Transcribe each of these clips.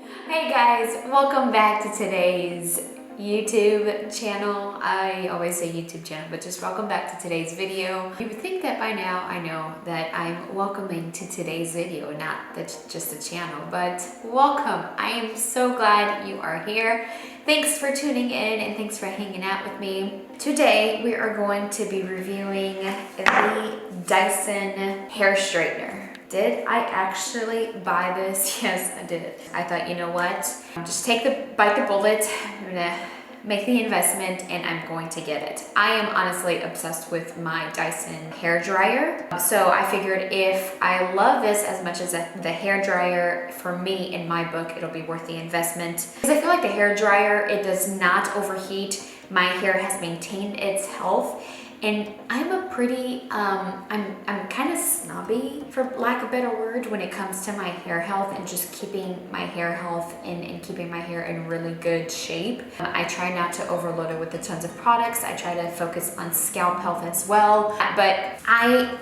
Hey guys, welcome back to today's YouTube channel. I always say YouTube channel, but just welcome back to today's video. You would think that by now I know that I'm welcoming to today's video, not that just a channel, but welcome. I am so glad you are here. Thanks for tuning in and thanks for hanging out with me. Today we are going to be reviewing the Dyson hair straightener. Did I actually buy this? Yes, I did. I thought, you know what? Just bite the bullet. I'm gonna make the investment and I'm going to get it. I am honestly obsessed with my Dyson hair dryer. So I figured if I love this as much as the hair dryer, for me in my book, it'll be worth the investment. Because I feel like the hair dryer, it does not overheat. My hair has maintained its health. And I'm a pretty, I'm kind of snobby, for lack of a better word, when it comes to my hair health and just keeping my hair health and keeping my hair in really good shape. I try not to overload it with a tons of products. I try to focus on scalp health as well. But I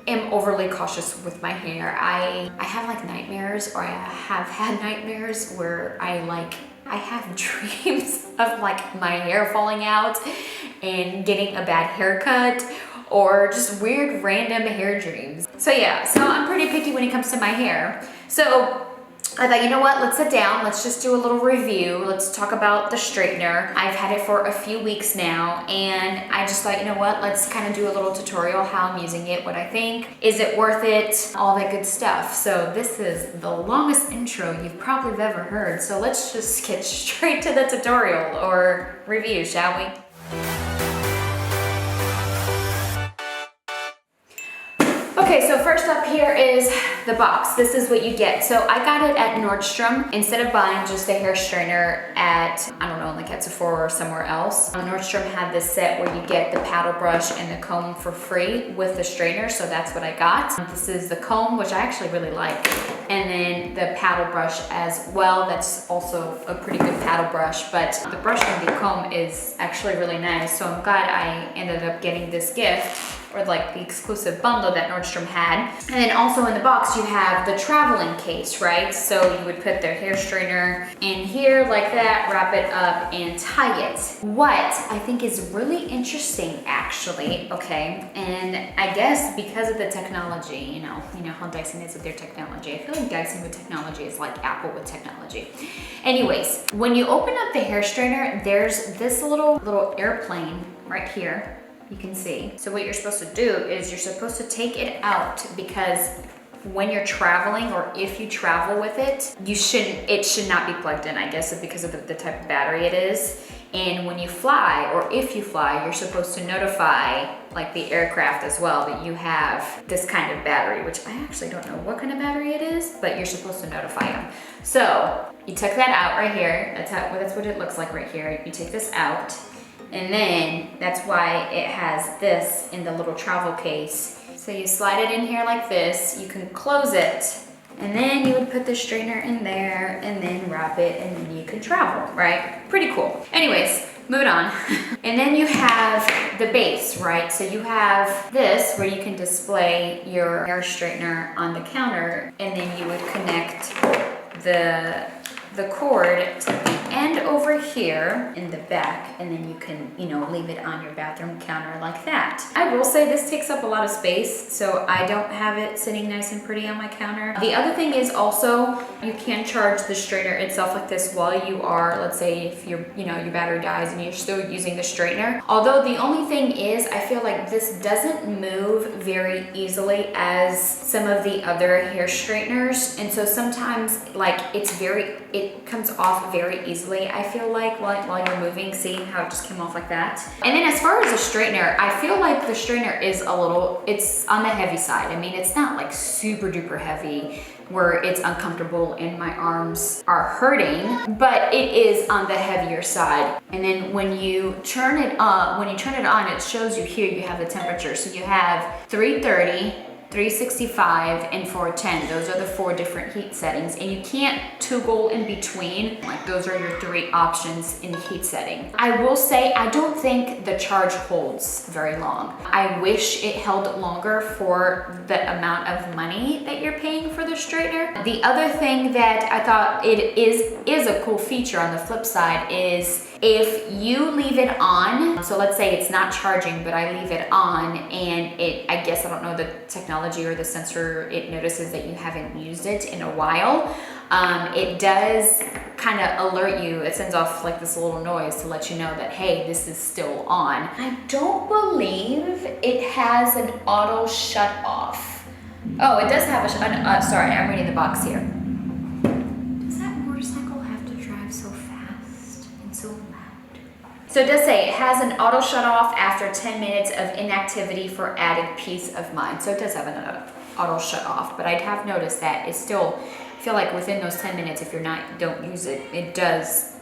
am overly cautious with my hair. I have like nightmares, or I have had nightmares where I have dreams of like my hair falling out and getting a bad haircut, or just weird random hair dreams. So yeah, so I'm pretty picky when it comes to my hair. So I thought, you know what, let's sit down, let's just do a little review. Let's talk about the straightener. I've had it for a few weeks now, and I just thought, you know what, let's kind of do a little tutorial how I'm using it, what I think, is it worth it, all that good stuff. So this is the longest intro you've probably ever heard. So let's just get straight to the tutorial or review, shall we? Okay, so first up here is the box. This is what you get. So I got it at Nordstrom instead of buying just a hair straightener at, I don't know, like at Sephora or somewhere else. Nordstrom had this set where you get the paddle brush and the comb for free with the straightener, so that's what I got. This is the comb, which I actually really like, and then the paddle brush as well. That's also a pretty good paddle brush, but the brush and the comb is actually really nice, so I'm glad I ended up getting this gift, or like the exclusive bundle that Nordstrom had. And then also in the box you have the traveling case, right? So you would put their hair straightener in here like that, wrap it up and tie it. What I think is really interesting actually, okay, and I guess because of the technology, you know how Dyson is with their technology. I feel like Dyson with technology is like Apple with technology. Anyways, when you open up the hair straightener, there's this little airplane right here. You can see. So what you're supposed to do is you're supposed to take it out, because when you're traveling, or if you travel with it, it should not be plugged in, I guess, because of the type of battery it is. And when you fly, or if you fly, you're supposed to notify like the aircraft as well that you have this kind of battery, which I actually don't know what kind of battery it is, but you're supposed to notify them. So you took that out right here. That's what it looks like right here. You take this out. And then that's why it has this in the little travel case. So you slide it in here like this, you can close it, and then you would put the straightener in there and then wrap it, and then you can travel, right? Pretty cool. Anyways, moving on. And then you have the base, right? So you have this where you can display your hair straightener on the counter, and then you would connect the cord to the end over here in the back, and then you can, leave it on your bathroom counter like that. I will say this takes up a lot of space, so I don't have it sitting nice and pretty on my counter. The other thing is also, you can charge the straightener itself like this while you are, let's say if your battery dies and you're still using the straightener. Although the only thing is, I feel like this doesn't move very easily as some of the other hair straighteners, and so sometimes like it comes off very easily, I feel like, while you're moving. See how it just came off like that? And then as far as the straightener, I feel like the straightener is it's on the heavy side. I mean, it's not like super duper heavy where it's uncomfortable and my arms are hurting, but it is on the heavier side. And then when you turn it on, it shows you here, you have the temperature. So you have 330, 365, and 410. Those are the 4 different heat settings, and you can't toggle in between. Like, those are your 3 options in the heat setting. I will say, I don't think the charge holds very long. I wish it held longer for the amount of money that you're paying for the straightener. The other thing that I thought it is a cool feature on the flip side is if you leave it on, so let's say it's not charging, but I leave it on and I guess I don't know the technology or the sensor, it notices that you haven't used it in a while. It does kind of alert you. It sends off like this little noise to let you know that, hey, this is still on. I don't believe it has an auto shut off. Oh, it does have a, sorry, I'm reading the box here. Does that motorcycle have to drive so fast and so loud? So it does say it has an auto shut off after 10 minutes of inactivity for added peace of mind. So it does have an auto shut off, but I have noticed that it's still, I feel like within those 10 minutes, if you're don't use it, it does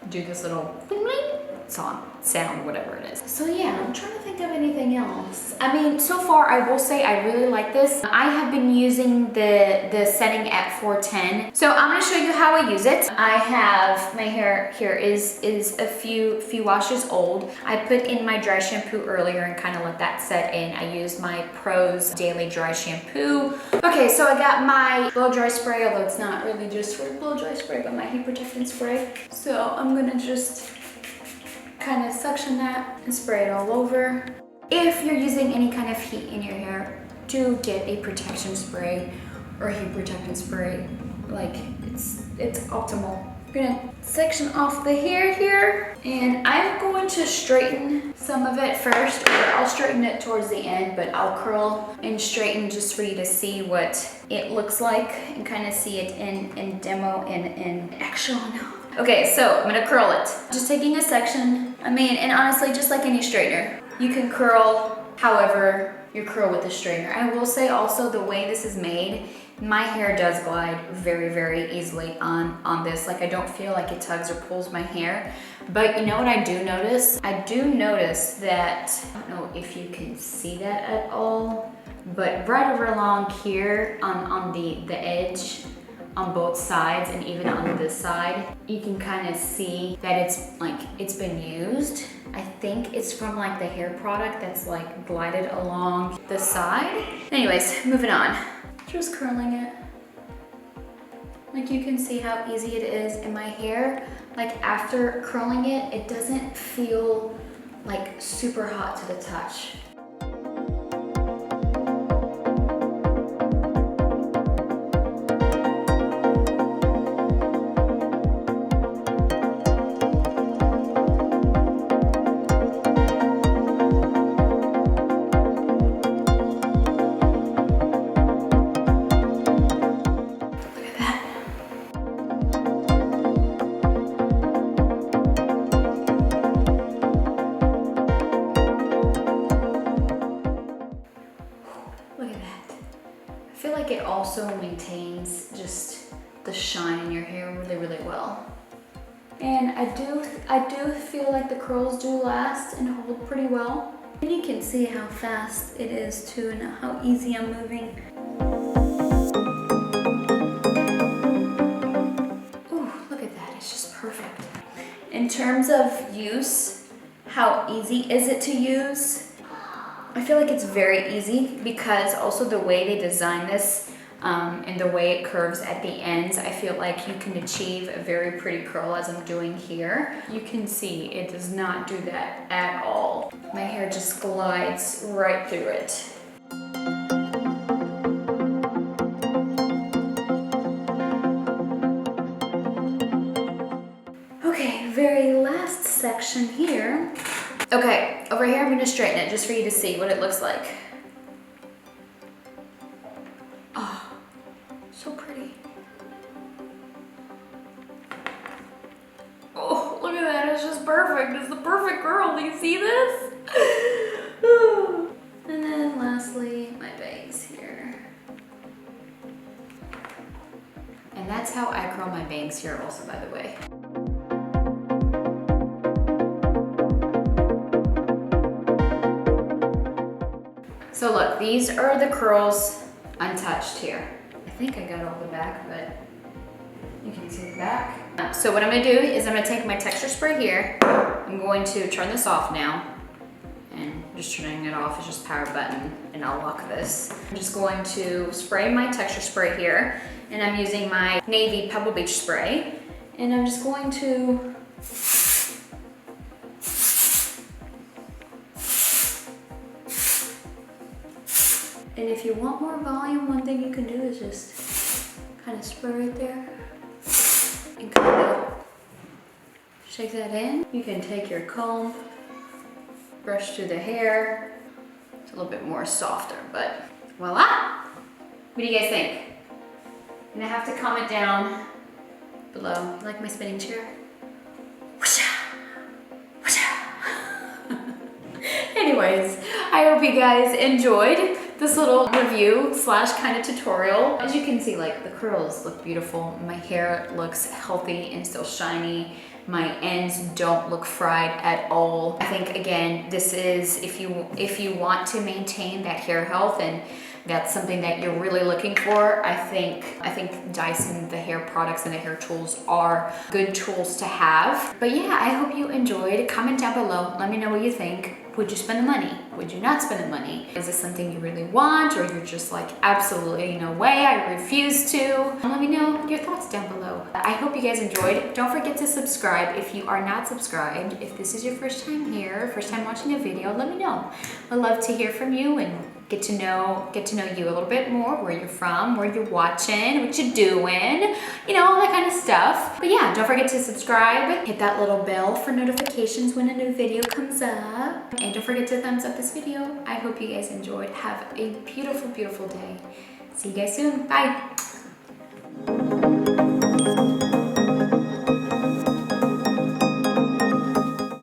do this little bling bling sound, whatever it is. So yeah, I'm trying to think of anything else. I mean, so far I will say I really like this. I have been using the setting at 410. So I'm gonna show you how I use it. I have, my hair here is a few washes old. I put in my dry shampoo earlier and kind of let that set in. I used my Pros Daily Dry Shampoo. Okay, so I got my blow dry spray, although it's not really just for blow dry spray, but my heat protectant spray. So I'm gonna just kind of suction that and spray it all over. If you're using any kind of heat in your hair, do get a protection spray or heat protectant spray. Like, it's optimal. I'm gonna section off the hair here, and I'm going to straighten some of it first, or I'll straighten it towards the end, but I'll curl and straighten just for you to see what it looks like and kind of see it in demo and in action. Okay, so I'm gonna curl it. Just taking a section. I mean, and honestly, just like any straightener, you can curl however you curl with the straightener. I will say also the way this is made, my hair does glide very, very easily on this. Like, I don't feel like it tugs or pulls my hair. But you know what I do notice? I do notice that, I don't know if you can see that at all, but right over along here on the edge, on both sides and even on this side, you can kind of see that it's been used. I think it's from like the hair product that's like glided along the side. Anyways, moving on. Just curling it. Like, you can see how easy it is in my hair. Like, after curling it, it doesn't feel like super hot to the touch. It also maintains just the shine in your hair really, really well. And I do feel like the curls do last and hold pretty well. And you can see how fast it is too, and how easy I'm moving. Ooh, look at that, it's just perfect. In terms of use, how easy is it to use? I feel like it's very easy because also the way they design this and the way it curves at the ends, I feel like you can achieve a very pretty curl as I'm doing here. You can see it does not do that at all. My hair just glides right through it. Okay, very last section here. Okay, over here I'm gonna straighten it just for you to see what it looks like. Oh, so pretty. Oh, look at that, it's just perfect. It's the perfect curl, do you see this? And then lastly, my bangs here. And that's how I curl my bangs here also, by the way. So So look, these are the curls untouched here. I think I got all the back, but you can see the back. So what I'm gonna do is I'm gonna take my texture spray here. I'm going to turn this off now. And just turning it off is just power button, and I'll lock this. I'm just going to spray my texture spray here, and I'm using my navy Pebble Beach spray, and I'm just going to and if you want more volume, one thing you can do is just kind of spray right there and kind of shake that in. You can take your comb, brush through the hair. It's a little bit more softer, but voila! What do you guys think? You're gonna have to comment down below. You like my spinning chair? Anyways, I hope you guys enjoyed this little review slash kind of tutorial. As you can see, like, the curls look beautiful. My hair looks healthy and still shiny. My ends don't look fried at all. I think, again, this is if you want to maintain that hair health and that's something that you're really looking for, I think Dyson, the hair products and the hair tools are good tools to have. But yeah, I hope you enjoyed. Comment down below. Let me know what you think. Would you spend the money? Would you not spend the money? Is this something you really want, or you're just like, absolutely no way, I refuse to? Let me know your thoughts down below. I hope you guys enjoyed. Don't forget to subscribe if you are not subscribed. If this is your first time here, first time watching a video, let me know. I'd love to hear from you and get to know you a little bit more, where you're from, where you're watching, what you're doing, you know, all that kind of stuff. But yeah, don't forget to subscribe, hit that little bell for notifications when a new video comes up, and don't forget to thumbs up this video. I hope you guys enjoyed. Have a beautiful, beautiful day. See you guys soon. Bye.